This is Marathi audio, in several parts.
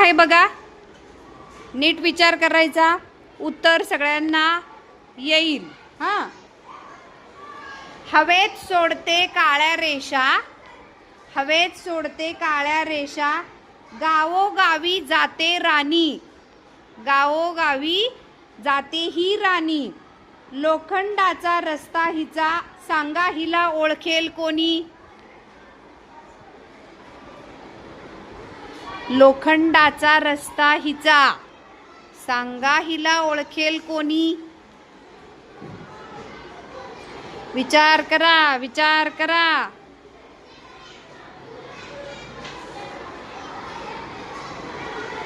आहे बघा, नीट विचार करायचा, उत्तर सगळ्यांना येईल. हां, हवेत सोडते काळ्या रेषा, हवेत सोडते काळ्या रेषा, गावोगावी जाते राणी, गावोगावी जाते ही राणी, लोखंडाचा रस्ता हिचा, सांगा हिला ओळखेल कोणी. लोखंडाचा रस्ता हिचा, सांगा हिला ओळखेल कोणी. विचार करा, विचार करा.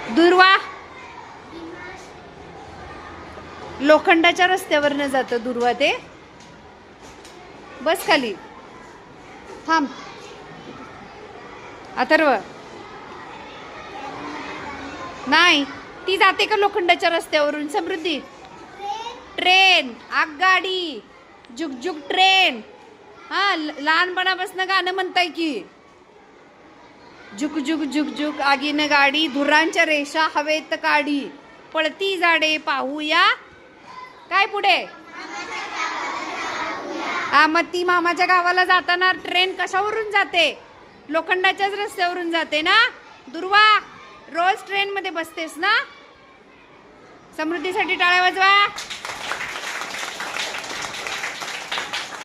दुर्वा लोखंडाच्या रस्त्यावरनं जातं दुर्वा. ते बस खाली थांब. अथर्व नाही, ती जाते का लोखंडाच्या रस्त्यावरून? समृद्धी ट्रेन, आगगाडी, जुगजुग ट्रेन. हा, लहानपणापासून गाणं म्हणताय की, जुग जुग जुग जुग आगीनं गाडी, धुरांच्या रेषा हवेत काढी, पळती झाडे पाहूया. काय पुढे? हा, मग ती मामाच्या गावाला जाताना ट्रेन कशावरून जाते? लोखंडाच्याच रस्त्यावरून जाते ना. दुर्वा, रोज ट्रेन मध्ये बसतेस ना? समृद्धीसाठी टाळ्या वाजवा.